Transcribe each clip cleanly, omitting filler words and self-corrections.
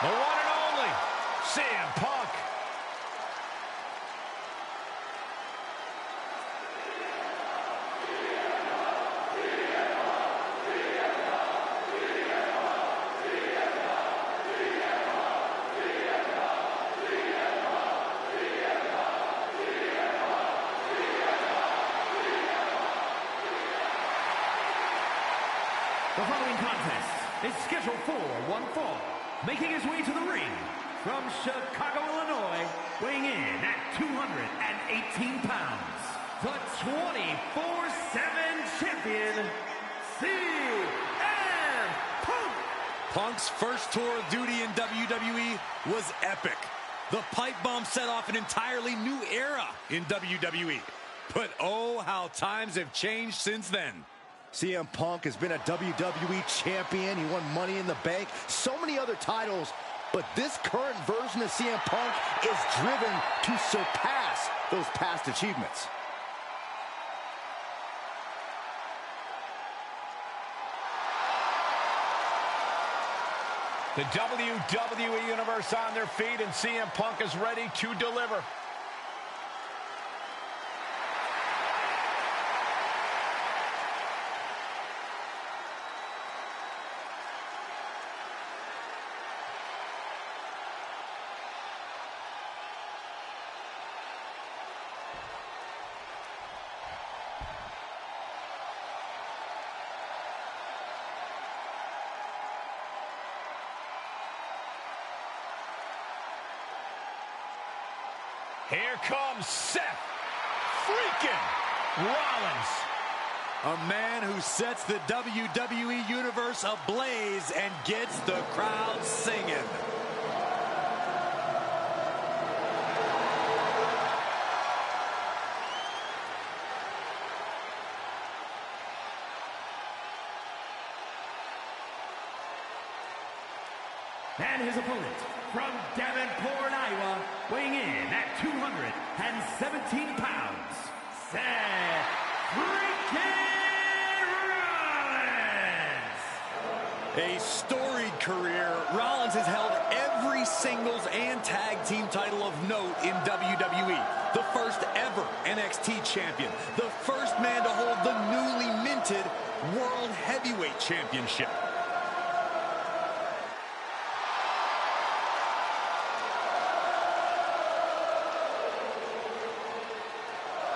The one and only CM Punk. The following contest is scheduled for one fall. Making his way to the ring from Chicago, Illinois, weighing in at 218 pounds, the 24/7 champion, CM Punk. Punk's first tour of duty in WWE was epic. The pipe bomb set off an entirely new era in WWE. But oh, how times have changed since then. CM Punk has been a WWE champion. He won Money in the Bank, so many other titles. But this current version of CM Punk is driven to surpass those past achievements. The WWE Universe on their feet, and CM Punk is ready to deliver. Here comes Seth Freakin Rollins. A man who sets the WWE Universe ablaze and gets the crowd singing. And his opponent from Davenport, Iowa, weighing in at 217 pounds, Seth Freakin Rollins. A storied career, Rollins has held every singles and tag team title of note in WWE. The first ever NXT champion, the first man to hold the newly minted World Heavyweight Championship.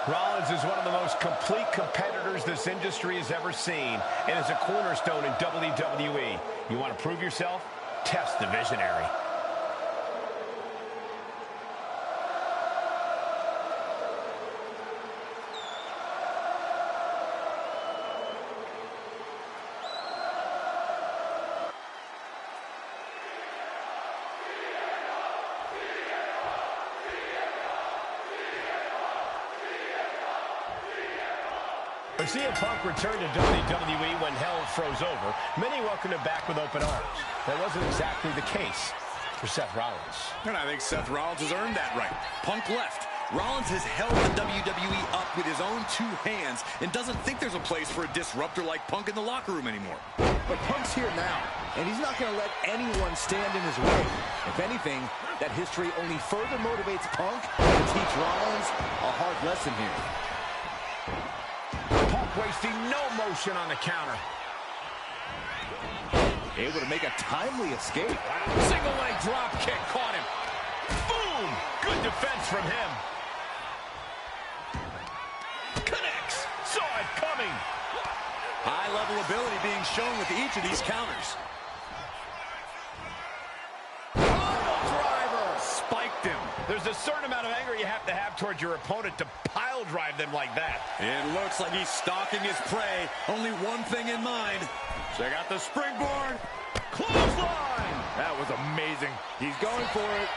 Rollins is one of the most complete competitors this industry has ever seen and is a cornerstone in WWE. You want to prove yourself? Test the visionary. When CM Punk returned to WWE when hell froze over, many welcomed him back with open arms. That wasn't exactly the case for Seth Rollins. And I think Seth Rollins has earned that right. Punk left. Rollins has held the WWE up with his own two hands and doesn't think there's a place for a disruptor like Punk in the locker room anymore. But Punk's here now, and he's not going to let anyone stand in his way. If anything, that history only further motivates Punk to teach Rollins a hard lesson here. Punk wasting no motion on the counter. Able to make a timely escape. Single leg drop kick caught him. Boom! Good defense from him. Connects. Saw it coming. High level ability being shown with each of these counters. Spiked him. There's a certain amount of anger you have to have towards your opponent to pile drive them like that. It looks like he's stalking his prey. Only one thing in mind. Check out the springboard. Clothesline. That was amazing. He's going for it.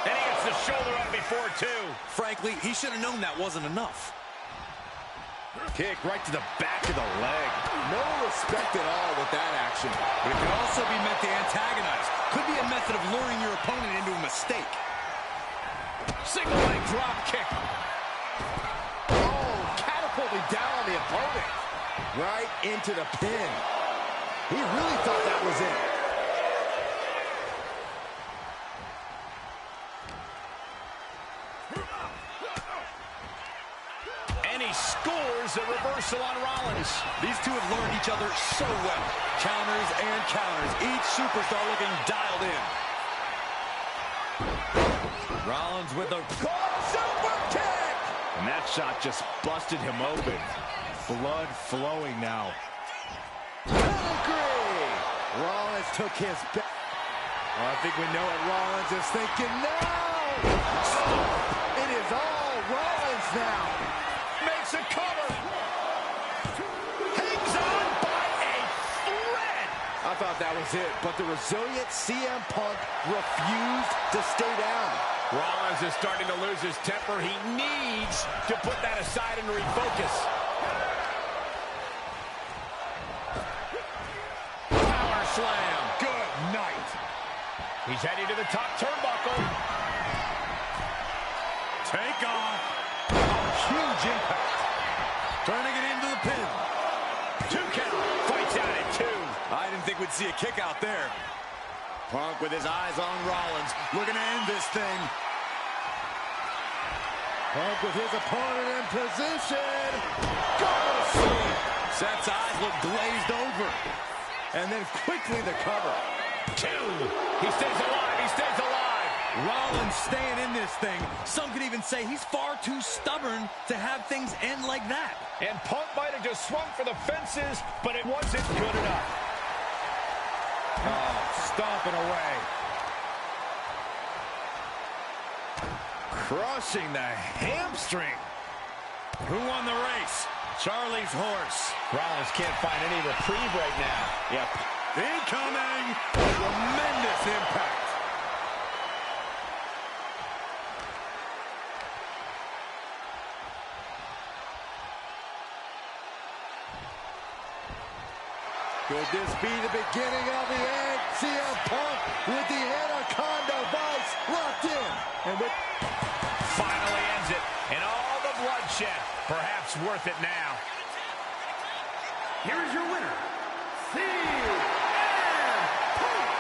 And he gets the shoulder up before, too. Frankly, he should have known that wasn't enough. Kick right to the back of the leg. No respect at all with that action. But it could also be meant to antagonize. Could be a method of luring your opponent into a mistake. Single leg drop kick. Oh, catapulted down on the opponent. Right into the pin. He really thought that was it. reversal on Rollins. These two have learned each other so well. Counters and counters. Each superstar looking dialed in. Rollins with a super kick. And that shot just busted him open. Blood flowing now. Rollins took his back. Well, I think we know what Rollins is thinking now. It is all Rollins now. Makes a cover. Hangs on by a thread. I thought that was it, but the resilient CM Punk refused to stay down. Rollins is starting to lose his temper. He needs to put that aside and refocus. Power slam. Good night. He's heading to the top turnbuckle. Take off. Huge impact. Turning it into the pin. 2 count. Fights out at 2. I didn't think we'd see a kick out there. Punk with his eyes on Rollins, looking to end this thing. Punk with his opponent in position. Go to sleep. Seth's eyes look glazed over. And then quickly the cover. 2. He stays alive. He stays alive. Rollins staying in this thing. Some could even say he's far too stubborn to have things end like that. And Punk might have just swung for the fences, but it wasn't good enough. Stomping away. Crushing the hamstring. Who won the race? Charlie's horse. Rollins can't find any reprieve right now. Yep. Incoming. Tremendous impact. Could this be the beginning of the end? CM Punk with the Anaconda Vice locked in. And with Finally ends it. And all the bloodshed. Perhaps worth it now. Here is your winner, CM Punk.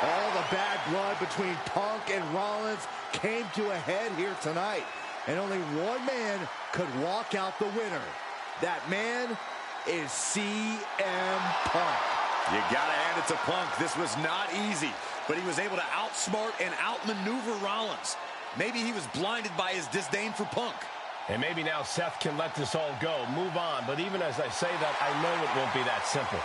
all the bad blood between Punk and Rollins came to a head here tonight. And only one man could walk out the winner. That man is CM Punk. You gotta hand it to Punk. This was not easy, but he was able to outsmart and outmaneuver Rollins. Maybe he was blinded by his disdain for Punk. And maybe now Seth can let this all go, move on. But even as I say that, I know it won't be that simple.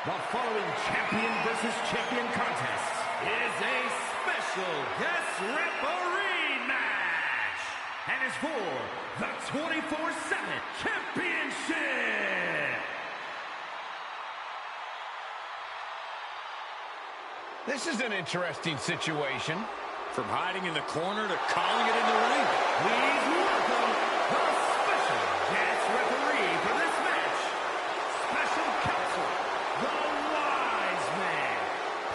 The following champion versus champion contest is a special guest referee match and is for the 24/7 championship. This is an interesting situation. From hiding in the corner to calling it in the ring. Please welcome the special guest referee for this match, special counsel, the wise man,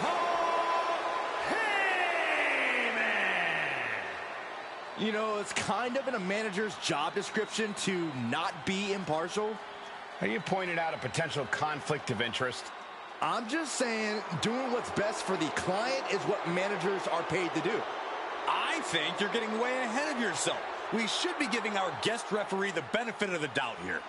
Paul Heyman. You know, it's kind of in a manager's job description to not be impartial. You pointed out a potential conflict of interest. I'm just saying, doing what's best for the client is what managers are paid to do. I think you're getting way ahead of yourself. We should be giving our guest referee the benefit of the doubt here.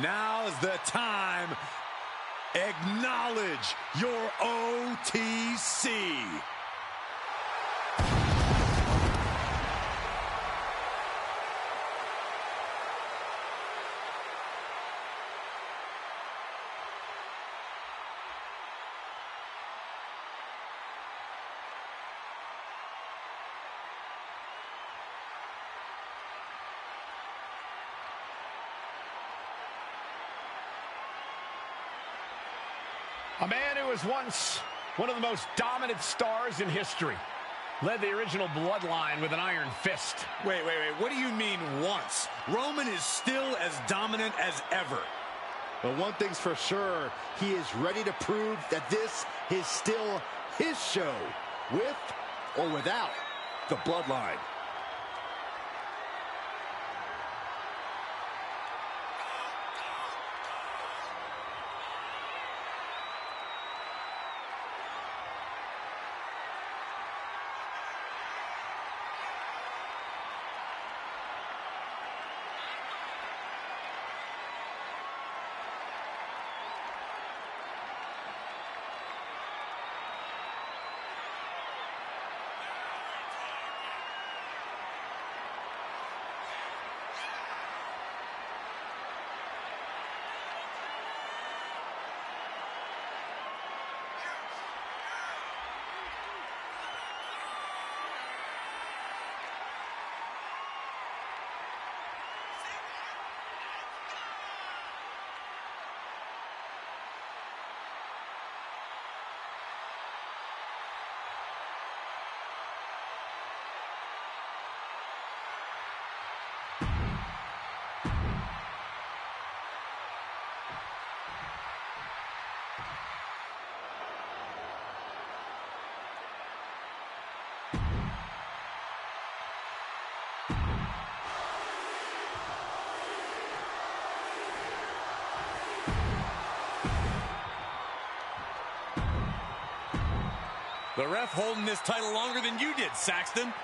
Now's the time. Acknowledge your OTC. A man who was once one of the most dominant stars in history. Led the original bloodline with an iron fist. Wait. What do you mean once? Roman is still as dominant as ever. But one thing's for sure, he is ready to prove that this is still his show, with or without the bloodline. The ref holding this title longer than you did, Saxton.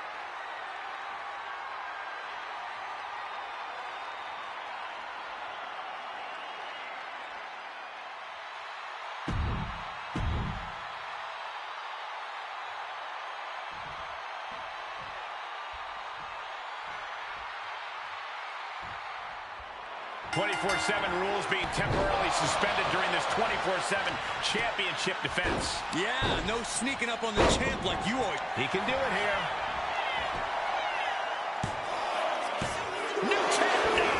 .24/7 rules being temporarily suspended during this 24/7 championship defense. Yeah, no sneaking up on the champ like you always. He can do it here. New champ, no!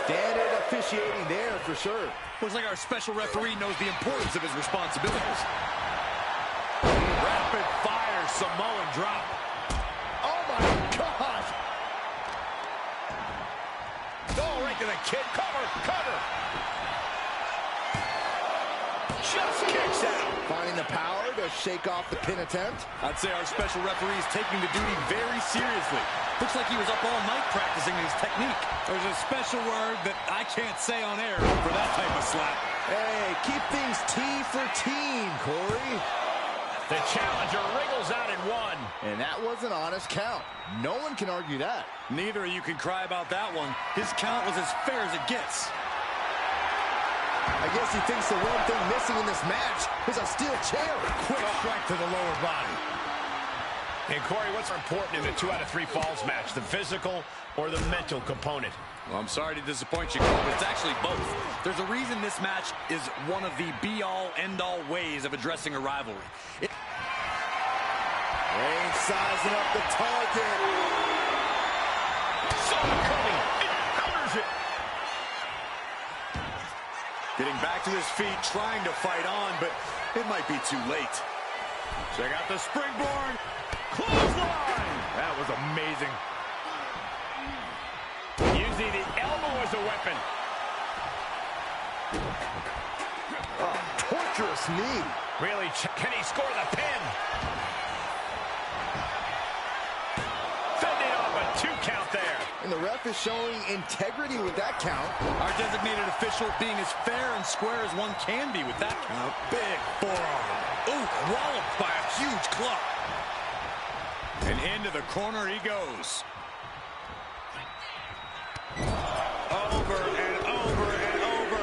Standard officiating there for sure. Looks like our special referee knows the importance of his responsibilities. Rapid fire Samoan drop. Oh my gosh! at the kick. Cover. Just kicks out. Finding the power to shake off the pin attempt. I'd say our special referee is taking the duty very seriously. Looks like he was up all night practicing his technique. There's a special word that I can't say on air for that type of slap. Hey, keep things T for team, Corey. The challenger wriggles out in one. And that was an honest count. No one can argue that. Neither of you can cry about that one. His count was as fair as it gets. I guess he thinks the one thing missing in this match is a steel chair. Quick strike to the lower body. And Corey, what's important in a 2 out of 3 falls match? The physical or the mental component? Well, I'm sorry to disappoint you, Cole, but it's actually both. There's a reason this match is one of the be-all, end-all ways of addressing a rivalry. Reigns sizing up the target. Saw it coming. It counters it. Getting back to his feet, trying to fight on, but it might be too late. Check out the springboard. Clothesline. That was amazing. Using the elbow as a weapon. Oh, torturous knee. Really, can he score the pin? Fending off a 2 count there. And the ref is showing integrity with that count. Our designated official being as fair and square as one can be with that count. Big forearm. Ooh, walloped by a huge club. And into the corner he goes. Over and over and over.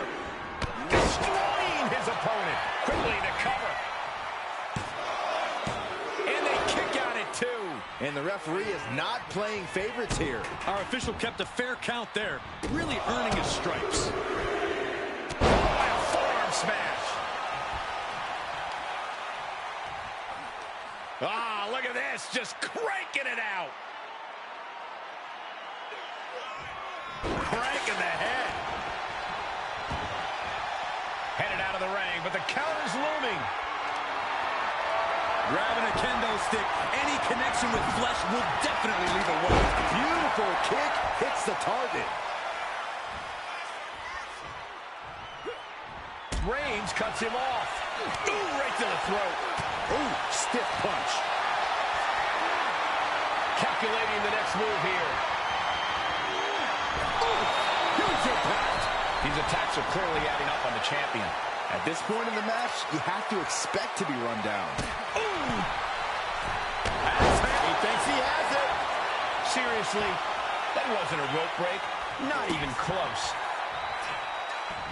Destroying his opponent. Quickly to cover. And they kick out at 2. And the referee is not playing favorites here. Our official kept a fair count there, really earning his stripes. Forearm smash. Ah, look at this. Just cranking it out. Cranking the head. Headed out of the ring, but the counter's looming. Grabbing a kendo stick, any connection with flesh will definitely leave a welt. Beautiful kick hits the target. Reigns cuts him off. Ooh, right to the throat. Ooh, stiff punch. Calculating the next move here. Ooh, huge impact. These attacks are clearly adding up on the champion. At this point in the match, you have to expect to be run down. Ooh! He thinks he has it. Seriously, that wasn't a rope break. Not even close.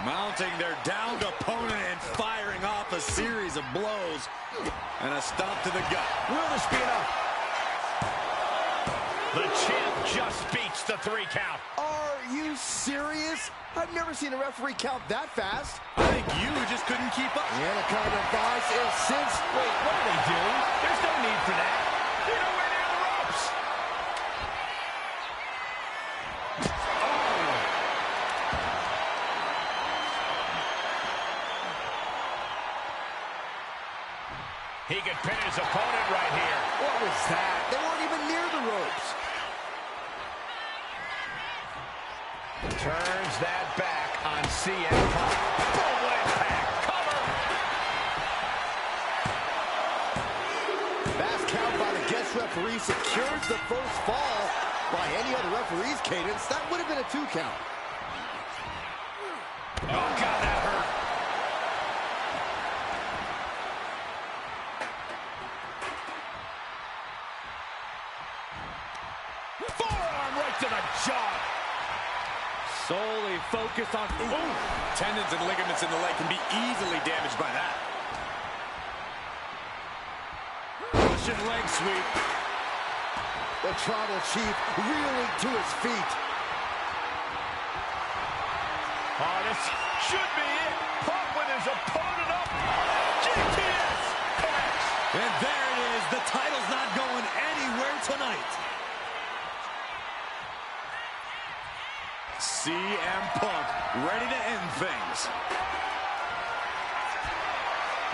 Mounting their downed opponent and firing off a series of blows. And a stomp to the gut. Will this be enough? The champ just beats the 3 count. Are you serious? I've never seen a referee count that fast. I think you just couldn't keep up. The Anaconda device is since... Wait, what are they doing? There's no need for that. They're nowhere near the ropes. He could pin his opponent right here. What was that? They weren't even near the ropes. Turns that back on CM Punk. Boom, impact. Cover. Fast count by the guest referee secures the first fall. By any other referee's cadence, that would have been a 2 count. Oh, God, that hurt. Forearm right to the jaw. Solely focused on... Ooh. Tendons and ligaments in the leg can be easily damaged by that. Russian leg sweep. The Tribal Chief reeling to his feet. Oh, this should be it. Punk with his opponent up. GTS connects. And there it is. The title's not going anywhere tonight. CM Punk ready to end things.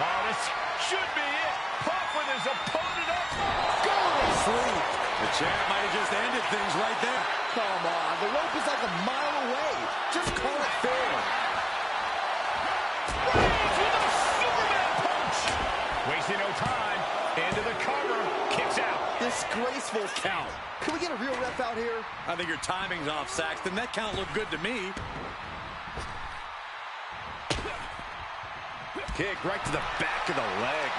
Oh, this should be it. Punk with his opponent up. Go to sleep. The champ might have just ended things right there. Come on, the rope is like a mile away. Just call it fair. Reigns with a Superman punch. Wasting no time. Into the cover. Kicks out. Disgraceful count. Can we get a real ref out here? I think your timing's off, Saxton. That count looked good to me. Kick right to the back of the leg.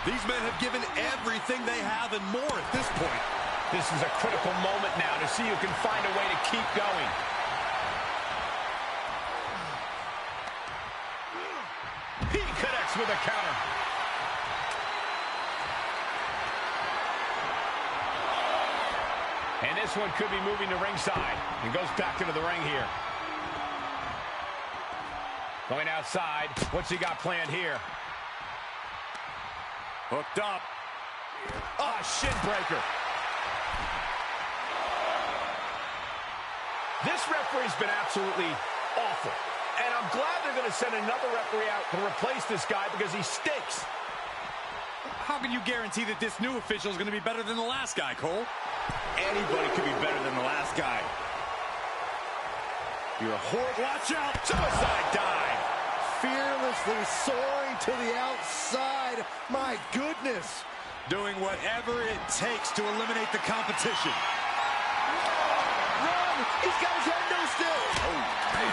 These men have given everything they have and more at this point. This is a critical moment now to see who can find a way to keep going. He connects with a counter. And this one could be moving to ringside. And goes back into the ring here. Going outside. What's he got planned here? Hooked up. Ah, shin breaker. This referee's been absolutely awful. And I'm glad they're going to send another referee out to replace this guy because he stinks. How can you guarantee that this new official is going to be better than the last guy, Cole? Anybody could be better than the last guy. You're a horrible. Watch out! Suicide dive! Fearlessly soaring to the outside. My goodness. Doing whatever it takes to eliminate the competition. Run! He's got his head no still. Oh, big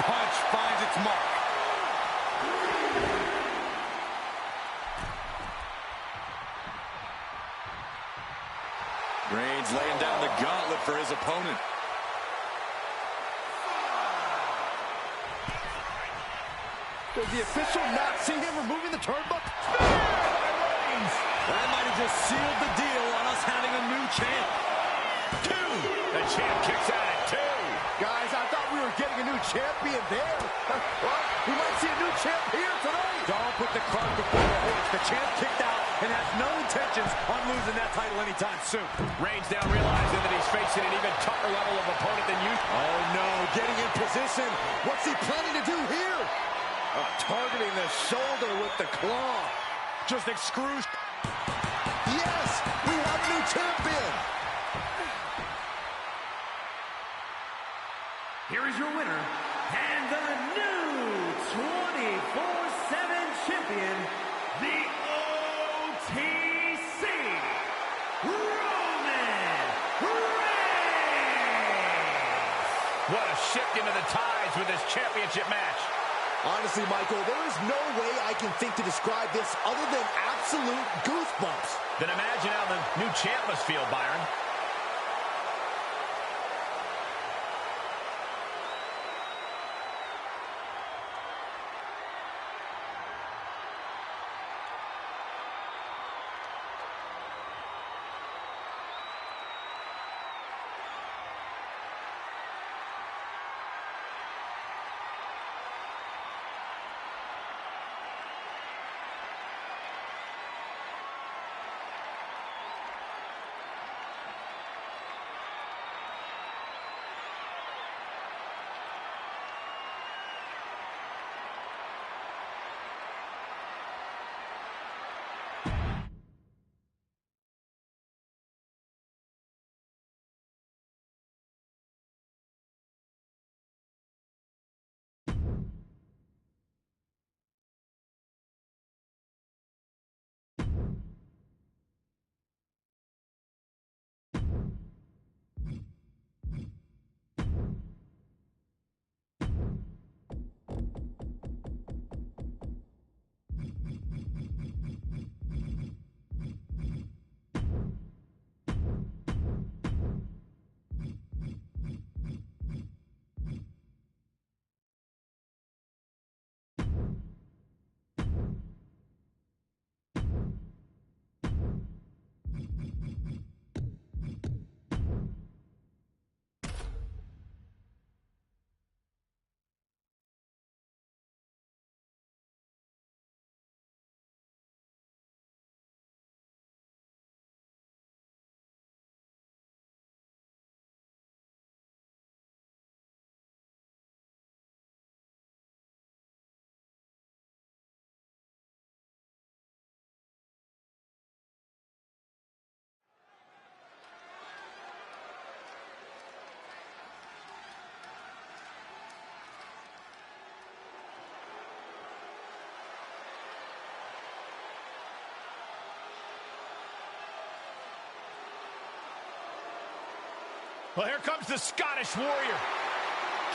punch finds its mark. Reigns laying down the gauntlet for his opponent. Does the official not see him removing the turnbuckle? That might have just sealed the deal on us having a new champ. The champ kicks out at 2. Guys, I thought we were getting a new champion there. Well, we might see a new champ here tonight. Don't put the cart before the horse. The champ kicked out and has no intentions on losing that title anytime soon. Reigns now realizing that he's facing an even tougher level of opponent than usual. Oh no, getting in position. What's he planning to do here? Targeting the shoulder with the claw. Just excruciating. Yes, we have a new champion. Here is your winner, and the new 24/7 champion, the OTC, Roman Reigns! What a shift into the tides with this championship match. Honestly, Michael, there is no way I can think to describe this other than absolute goosebumps. Then imagine how the new champ must feel, Byron. Well, here comes the Scottish Warrior.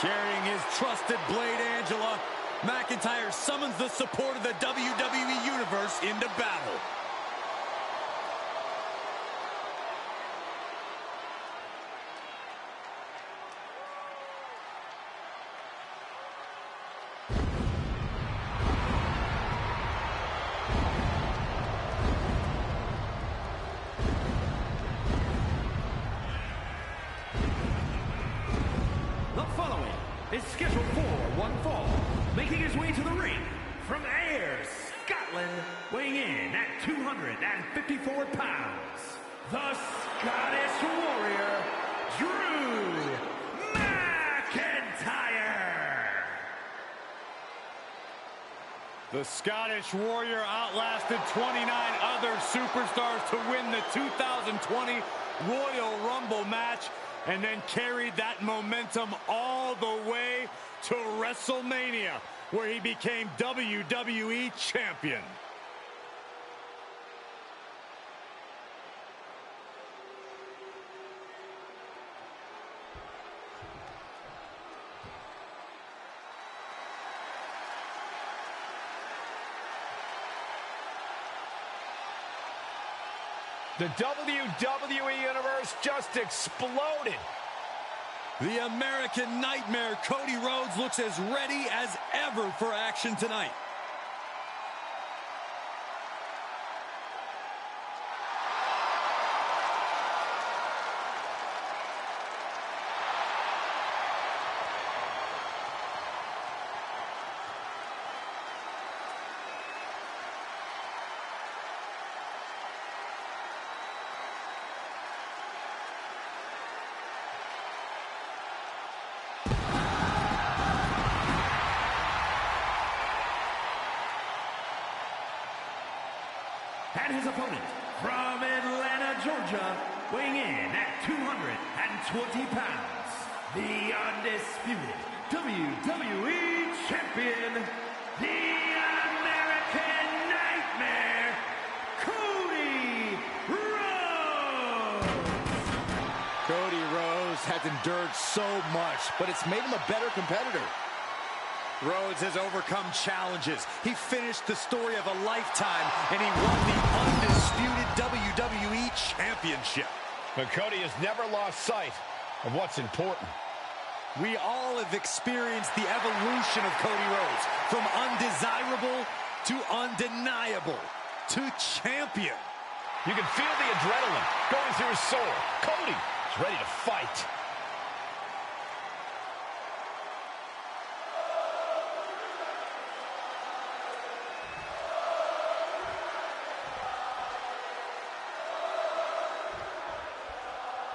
Carrying his trusted blade, Angela, McIntyre summons the support of the WWE Universe into battle. The following is scheduled for one fall, making his way to the ring from Ayr, Scotland, weighing in at 254 pounds, the Scottish Warrior, Drew McIntyre. The Scottish Warrior outlasted 29 other superstars to win the 2020 Royal Rumble match, and then carried that momentum all the way to WrestleMania, where he became WWE Champion. The WWE Universe just exploded. The American Nightmare, Cody Rhodes, looks as ready as ever for action tonight. And his opponent from Atlanta, Georgia, weighing in at 220 pounds, the undisputed WWE Champion, the American Nightmare, Cody Rhodes. Cody Rhodes has endured so much, but it's made him a better competitor. Rhodes has overcome challenges. He finished the story of a lifetime, and he won the undisputed WWE Championship. But Cody has never lost sight of what's important. We all have experienced the evolution of Cody Rhodes, from undesirable to undeniable to champion. You can feel the adrenaline going through his soul. Cody is ready to fight.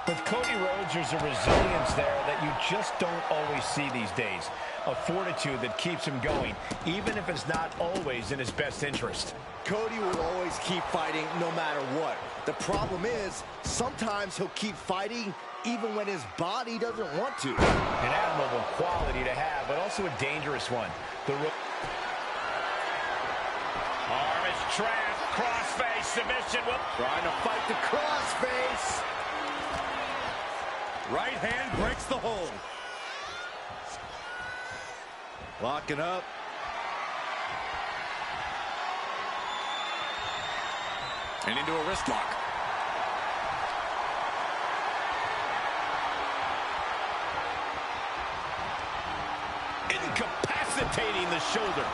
With Cody Rhodes, there's a resilience there that you just don't always see these days. A fortitude that keeps him going, even if it's not always in his best interest. Cody will always keep fighting no matter what. The problem is, sometimes he'll keep fighting even when his body doesn't want to. An admirable quality to have, but also a dangerous one. Arm is trapped, crossface, submission. Trying to fight the crossface. Right hand breaks the hold. Locking up. And into a wrist lock. Incapacitating the shoulder.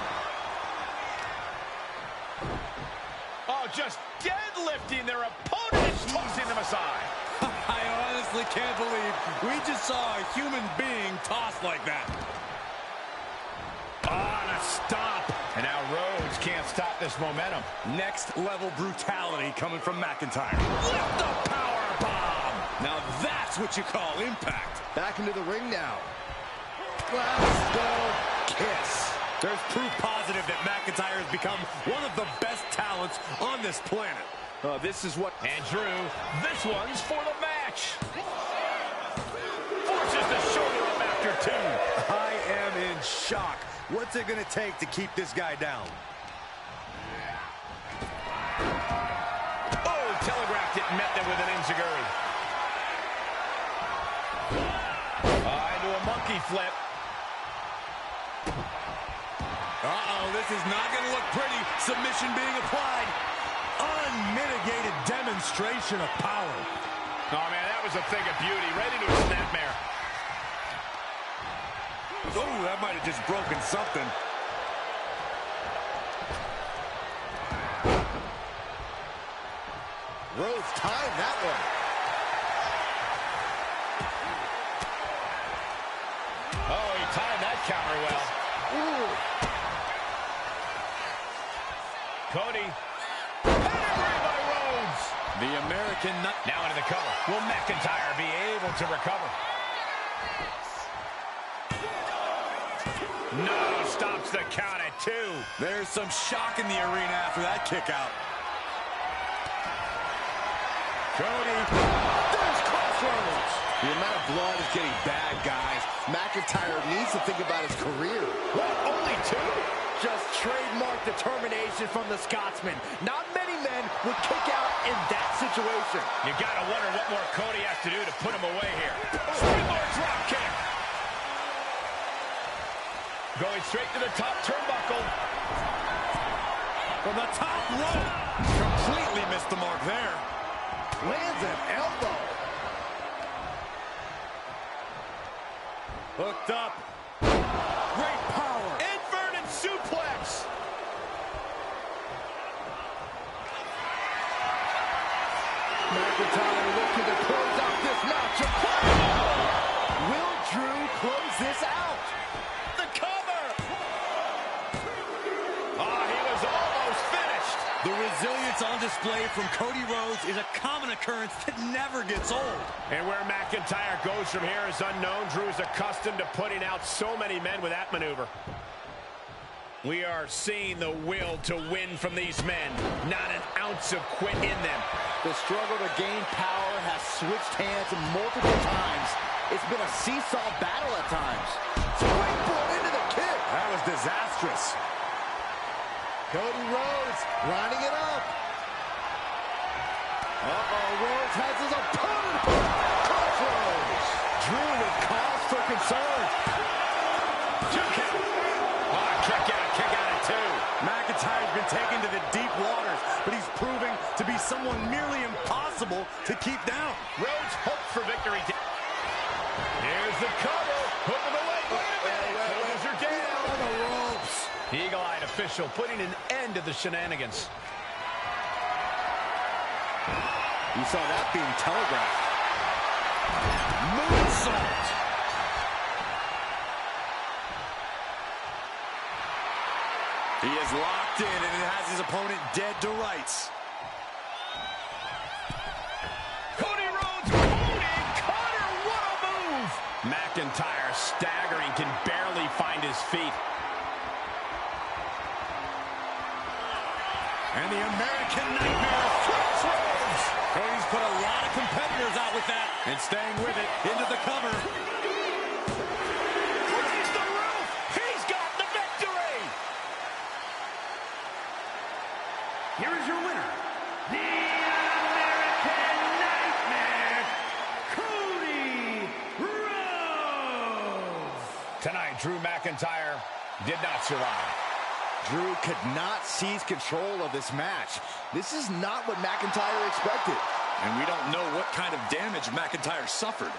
Oh, just deadlifting their opponent and tossing them aside. I honestly can't believe we just saw a human being tossed like that. On a stop. And now Rhodes can't stop this momentum. Next level brutality coming from McIntyre. Lift the power bomb. Now that's what you call impact. Back into the ring now. Let's go. Kiss. There's proof positive that McIntyre has become one of the best talents on this planet. This is what... And Drew, this one's for the match. Forces the shoulder up after two. I am in shock. What's it going to take to keep this guy down? Oh, telegraphed it, met them with an enziguri. monkey flip. Uh-oh, this is not going to look pretty. Submission being applied. Unmitigated demonstration of power. Oh, man, that was a thing of beauty. Right into a snapmare. Oh, that might have just broken something. Rhodes timed that one. Oh, he timed that counter well. Ooh. Cody. Pedigree by Rhodes. The American... Now into the cover. Will McIntyre be able to recover? No, stops the count at 2. There's some shock in the arena after that kick out. Cody. There's crossroads. The amount of blood is getting bad, guys. McIntyre needs to think about his career. What, only 2? Just trademark determination from the Scotsman. Not many men would kick out in that situation. You gotta wonder what more Cody has to do to put him away here. Springboard drop kick. Going straight to the top turnbuckle. From the top rope. Completely missed the mark there. Lands an elbow. Hooked up. Great power. Inverted suplex. McIntyre looking to close out this match. Will Drew close this out? The cover. Oh, he was almost finished. The resilience on display from Cody Rhodes is a common occurrence that never gets old. And where McIntyre goes from here is unknown. Drew's accustomed to putting out so many men with that maneuver. We are seeing the will to win from these men. Not an ounce of quit in them. The struggle to gain power has switched hands multiple times. It's been a seesaw battle at times. Springboard into the kick. That was disastrous. Cody Rhodes lining it up. Rhodes has his opponent. Crossroads. Drew with cause for concern. Kick out at 2. McIntyre's been taken to the deep waters, but he's proving to be someone nearly impossible to keep down. Rhodes hopes for victory. Here's the cover. Hook him away. Wait a minute. Shoulders are down. On the ropes. Eagle-eyed official putting an end to the shenanigans. You saw that being telegraphed. Moonsault. He is locked in and has his opponent dead to rights. Cody Rhodes, Cody Cutter, what a move! McIntyre staggering, can barely find his feet. And the American Nightmare flips Rhodes. Cody's put a lot of competitors out with that. And staying with it, into the cover. Raise the roof! He's got the victory! Here is your winner, the American Nightmare, Cody Rhodes. Tonight, Drew McIntyre did not survive. Drew could not seize control of this match. This is not what McIntyre expected. And we don't know what kind of damage McIntyre suffered.